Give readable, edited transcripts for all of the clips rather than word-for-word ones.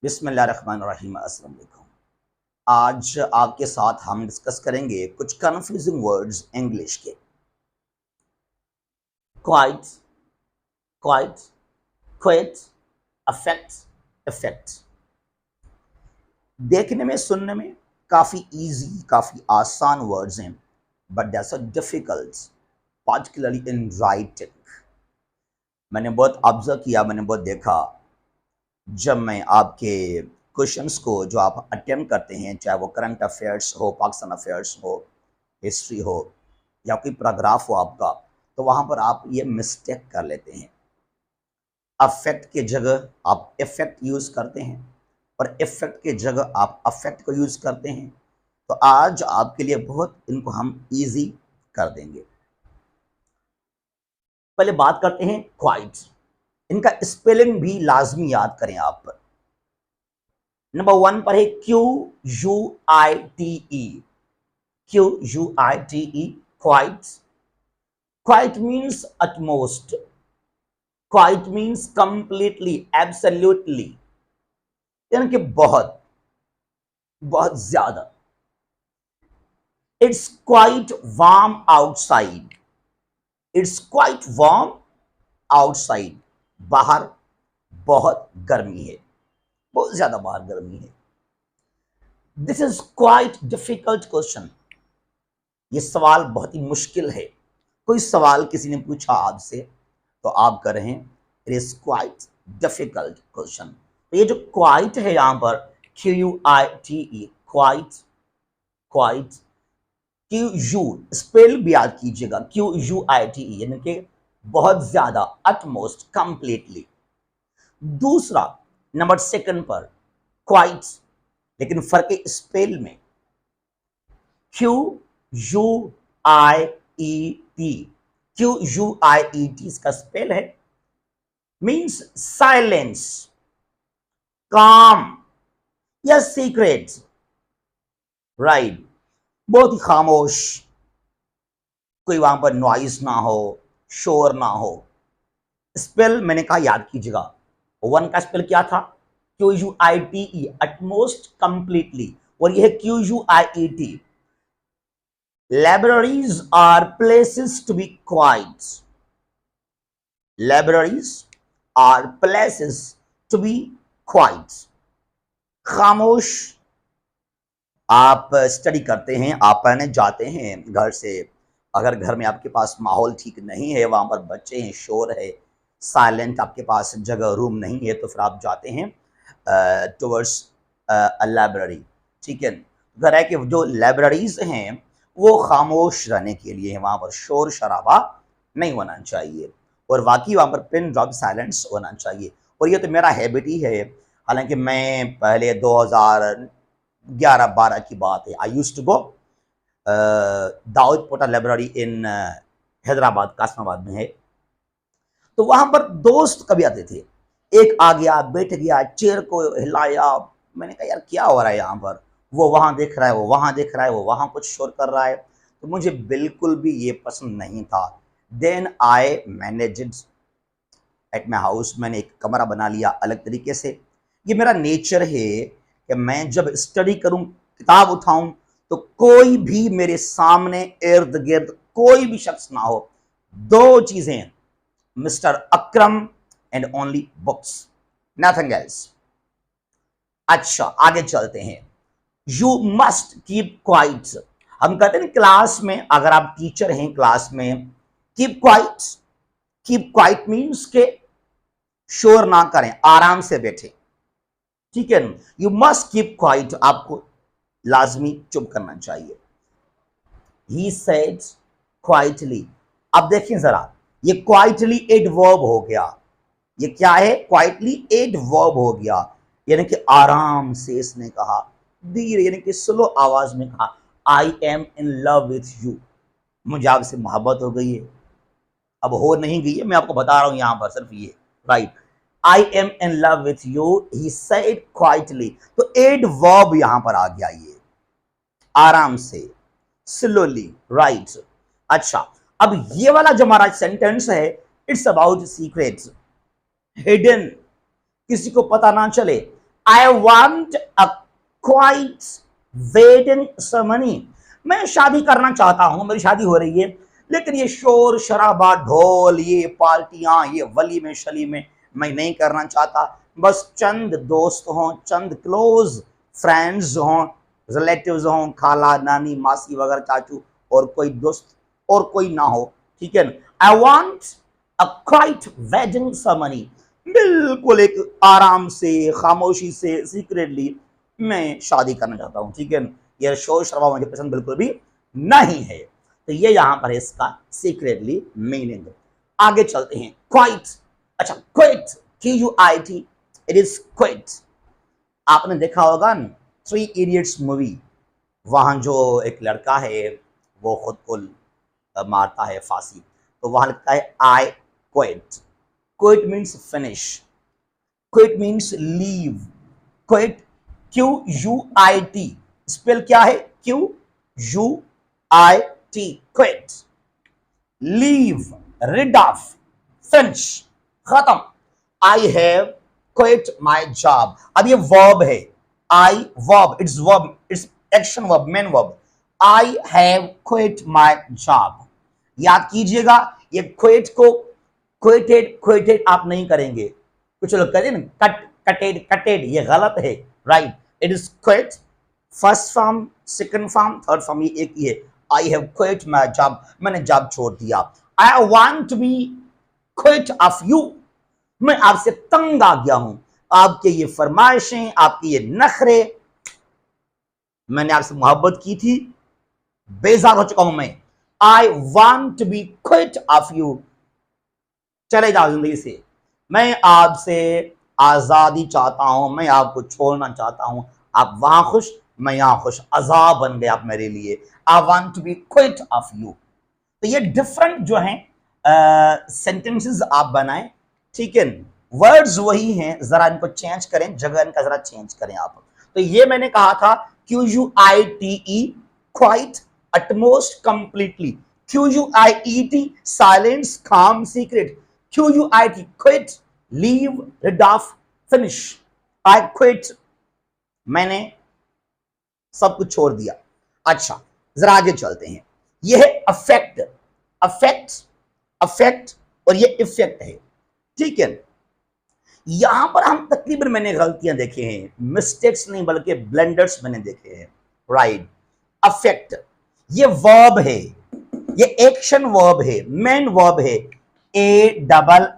बिस्मिल्लाहिर्रहमानिर्रहीम। अस्सलाम वालेकुम। आज आपके साथ हम डिस्कस करेंगे कुछ कन्फ्यूजिंग वर्ड्स इंग्लिश के। Quite, quite, quit, affect, effect. देखने में सुनने में काफ़ी इजी, काफ़ी आसान वर्ड्स हैं, but they are so difficult, particularly in writing. मैंने बहुत ऑब्जर्व किया, मैंने बहुत देखा। जब मैं आपके क्वेश्चंस को जो आप अटेम्प्ट करते हैं, चाहे वो करंट अफेयर्स हो, पाकिस्तान अफेयर्स हो, हिस्ट्री हो, या कोई पैराग्राफ हो आपका, तो वहाँ पर आप ये मिस्टेक कर लेते हैं। अफेक्ट के जगह आप इफेक्ट यूज़ करते हैं और इफेक्ट के जगह आप अफेक्ट को यूज़ करते हैं। तो आज आपके लिए बहुत इनको हम ईजी कर देंगे। पहले बात करते हैं क्वाइट। इनका स्पेलिंग भी लाजमी याद करें आप। नंबर 1 पर है QUITE। QUITE, quite. Quite means utmost, quite means completely, absolutely, यानी कि बहुत बहुत ज्यादा। It's quite warm outside. It's quite warm outside, बाहर बहुत गर्मी है, बहुत ज्यादा बाहर गर्मी है। This is quite difficult question. ये सवाल बहुत ही मुश्किल है। कोई सवाल किसी ने पूछा आपसे तो आप कर रहे हैं it is quite difficult question. तो ये जो क्वाइट है यहां पर QUITE, quite, quite, QU spell भी याद कीजिएगा, QUITE यानी कि बहुत ज्यादा, अटमोस्ट, कंप्लीटली। दूसरा नंबर 2 पर क्वाइट, लेकिन फर्क है स्पेल में। QUIET, QUIET इसका स्पेल है, मीन्स साइलेंस, काम या सीक्रेट, राइट, बहुत ही खामोश, कोई वहां पर नॉइस ना हो, शोर ना हो। स्पेल मैंने कहा याद कीजिएगा। 1 का स्पेल क्या था? QUITE, अटमोस्ट, कंप्लीटली, और यह है QUIET। Libraries are places to be quiet. Libraries are places to be quiet. खामोश। आप स्टडी करते हैं, आप पढ़ने जाते हैं घर से, अगर घर में आपके पास माहौल ठीक नहीं है, वहाँ पर बच्चे हैं, शोर है, साइलेंट, आपके पास जगह, रूम नहीं है, तो फिर आप जाते हैं टुवर्ड्स अ लाइब्रेरी। ठीक है, घर है कि जो लाइब्रेरीज हैं वो खामोश रहने के लिए है, वहाँ पर शोर शराबा नहीं होना चाहिए, और वाकई वहाँ पर पिन ड्रॉप साइलेंस होना चाहिए। और ये तो मेरा हैबिट ही है। हालांकि मैं पहले 2011-12 की बात है, I used to go Dawood Pota library in Hyderabad, Qasimabad में है। तो वहां पर दोस्त कभी आते थे, एक आ गया, बैठ गया, चेयर को हिलाया, मैंने कहा यार क्या हो रहा है यहाँ पर, वो वहां देख रहा है, वो वहां देख रहा है, वो वहां कुछ शोर कर रहा है, तो मुझे बिल्कुल भी ये पसंद नहीं था। Then I managed at my house, मैंने एक कमरा बना लिया अलग तरीके से। ये मेरा नेचर है कि मैं जब स्टडी करूं, किताब उठाऊं, तो कोई भी मेरे सामने इर्द गिर्द कोई भी शख्स ना हो। 2 चीजें, mister Akram and only books, nothing else. अच्छा, आगे चलते हैं। You must keep quiet. हम कहते हैं क्लास में, अगर आप टीचर हैं क्लास में, keep quiet. Keep quiet means के शोर ना करें, आराम से बैठे। ठीक है, यू मस्ट कीप क्वाइट, आपको लाजमी चुप करना चाहिए। He said quietly. अब देखिए जरा, ये क्वाइटली एड वर्ब हो गया। ये क्या है? क्वाइटली एड वर्ब हो गया, यानी कि आराम से इसने कहा, धीरे यानी कि स्लो आवाज में कहा, I am in love with you, मुझे आपसे मोहब्बत हो गई है। अब हो नहीं गई है, मैं आपको बता रहा हूं यहां पर सिर्फ ये, right. I am in love with you, he said quietly. तो एड वर्ब यहां पर आ गया, ये आराम से, स्लोली, राइट। अच्छा, अब ये वाला जो हमारा सेंटेंस है, इट्स अबाउट सीक्रेट्स, हिडन, किसी को पता ना चले, I want a quite wedding ceremony, मैं शादी करना चाहता हूं, मेरी शादी हो रही है, लेकिन ये शोर शराबा, ढोल, ये पार्टियां, ये वलीमे शलीमे मैं नहीं करना चाहता। बस चंद दोस्त हों, चंद क्लोज फ्रेंड्स हों, रिलेटिव्स हों, खाला नानी मासी वगैरह चाचू, और कोई दोस्त और कोई ना हो, ठीक है ना। I want a quite wedding ceremony, बिल्कुल एक आराम से, खामोशी से, सीक्रेटली मैं शादी करना चाहता हूं, ठीक है ना। ये शोर शराबा मुझे पसंद बिल्कुल भी नहीं है। तो ये यहां पर है इसका सीक्रेटली मीनिंग। आगे चलते हैं। क्वाइट, अच्छा quit, QUIT, it is quit. आपने देखा होगा न, थ्री इडियट्स मूवी, वहां जो एक लड़का है वो खुद को मारता है फांसी, तो वहां लिखता है I quit. Quit means finish, quit means leave, quit QUIT, spell क्या है? QUIT, quit. Leave, rid of, finish, खत्म। I have quit my job, अब ये वर्ब है, I verb, it's verb, it's action verb, main verb. I have quit my job, याद कीजिएगा, ये quit को क्विटेड क्विटेड आप नहीं करेंगे। कुछ लोग कहते हैं ना कट कटेड कटेड, ये गलत है, right. It is quit, first form, second form, third form, ये एक ही है। I have quit my job, मैंने जॉब छोड़ दिया। I want to be quit of you, मैं आपसे तंग आ गया हूं, आपके ये फरमाइशें, आपके ये नखरे, मैंने आपसे मोहब्बत की थी, बेजार हो चुका हूं मैं। I want to be quit of you, चले जाओ जिंदगी से, मैं आपसे आजादी चाहता हूं, मैं आपको छोड़ना चाहता हूं। आप वहां खुश, मैं यहां खुश, अजाब बन गए आप मेरे लिए। I want to be quit of you. तो ये डिफरेंट जो हैं सेंटेंसेस आप बनाएं, ठीक है। वर्ड्स वही हैं, जरा इनको चेंज करें, जगह इनका जरा चेंज करें आप। तो ये मैंने कहा था QUITE, quite, utmost, completely, QUIET, silence, calm, secret, QUIT, quit, leave, rid of, finish, I quit, मैंने सब कुछ छोड़ दिया। अच्छा, जरा आगे चलते हैं। यह है अफेक्ट, अफेक्ट, अफेक्ट, और ये इफेक्ट है, ठीक है। यहां पर हम तकरीबन मैंने गलतियां देखे हैं, मिस्टेक्स नहीं बल्कि ब्लेंडर्स मैंने देखे हैं, राइट। अफेक्ट, ये वर्ब है, ये एक्शन वर्ब है, मेन वर्ब है,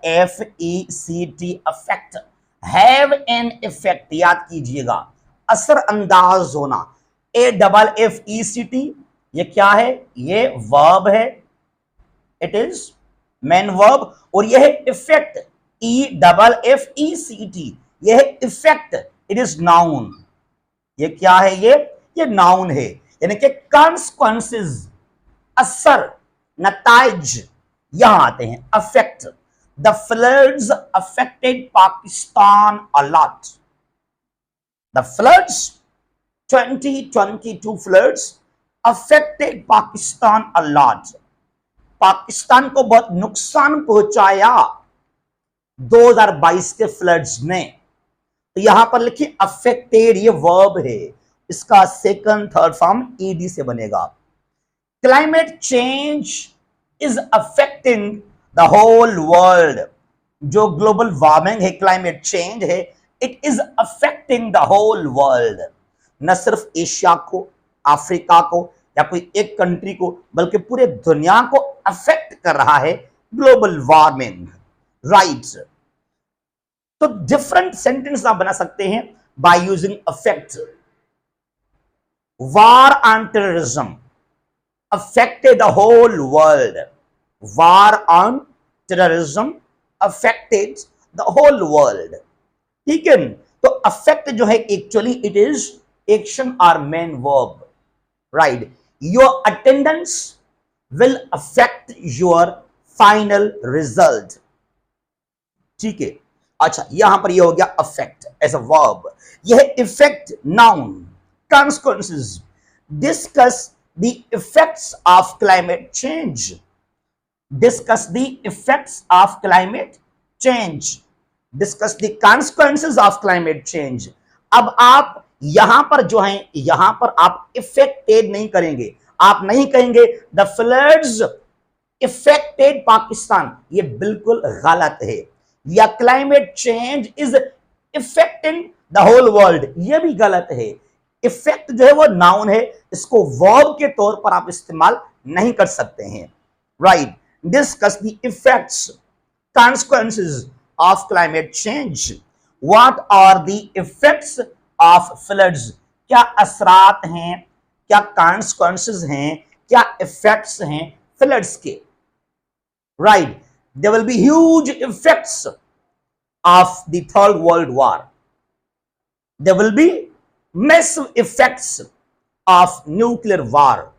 AFFECT, affect, have an effect, याद कीजिएगा, असर अंदाज होना। AFFECT, ये क्या है? ये वर्ब है, इट इज मेन वर्ब, और यह है इफेक्ट, EFFECT, यह है इफेक्ट, इट इज नाउन। ये क्या है? ये नाउन है, यानी कि कॉन्सिक्वेंसेस, असर, नताइज यहां आते हैं। Affect, the floods affected Pakistan a lot, the floods 2022 floods affected Pakistan a lot, Pakistan को बहुत नुकसान पहुंचाया 2022 के फ्लड्स ने। तो यहां पर लिखिए अफेक्टेड, ये वर्ब है, इसका सेकंड थर्ड फॉर्म ED से बनेगा। Climate change is affecting the whole world, जो ग्लोबल वार्मिंग है, क्लाइमेट चेंज है, it is affecting the whole world, न सिर्फ एशिया को, अफ्रीका को, या कोई एक कंट्री को, बल्कि पूरे दुनिया को अफेक्ट कर रहा है ग्लोबल वार्मिंग, राइट। तो डिफरेंट सेंटेंस आप बना सकते हैं by using affect. War on terrorism affected the whole world, war on terrorism affected the whole world, ठीक है। तो affect जो है एक्चुअली इट इज एक्शन और main verb, right. Your attendance will affect your final result, ठीक है। अच्छा, यहां पर ये हो गया अफेक्ट एज अ वर्ब। यह effect noun, consequences, discuss the effects of climate change, discuss the effects of climate change, discuss the consequences of climate change, अब आप यहां पर जो है, यहां पर आप इफेक्टेड नहीं करेंगे, आप नहीं कहेंगे द फ्लड्स इफेक्टेड पाकिस्तान, ये बिल्कुल गलत है। या climate change is effecting the whole world, ये भी गलत है। इफेक्ट जो है वो नाउन है, इसको वर्ब के तौर पर आप इस्तेमाल नहीं कर सकते हैं। Right, discuss the effects consequences of climate change. What are the effects of floods? क्या असरात हैं, क्या consequences हैं, क्या effects हैं floods के? Right, there will be huge effects of the Third World War. There will be massive effects of nuclear war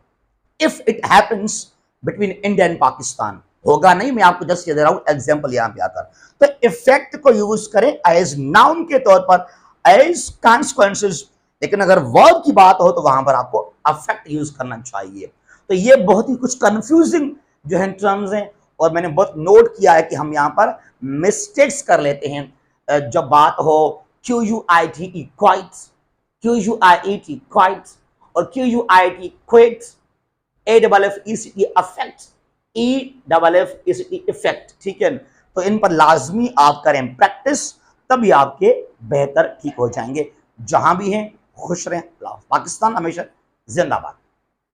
if it happens between India and Pakistan. होगा नहीं, मैं आपको जस्ट दे रहा हूं एग्जांपल यहां पे आकर। तो इफेक्ट को यूज करें एज नाउन के तौर पर, एज कॉन्सिक्वेंसेस, लेकिन अगर वर्ब की बात हो तो वहां पर आपको अफेक्ट यूज करना चाहिए। तो ये बहुत ही कुछ कंफ्यूजिंग जो है टर्म्स हैं, और मैंने बहुत नोट किया है कि हम यहाँ पर मिस्टेक्स कर लेते हैं जब बात हो QUIT क्वाइट, QUIET क्वाइट और QUIT quit, AFFECT affect, EFFECT effect, ठीक है। तो इन पर लाजमी आप करें प्रैक्टिस, तभी आपके बेहतर ठीक हो जाएंगे। जहां भी हैं खुश रहें। पाकिस्तान हमेशा जिंदाबाद।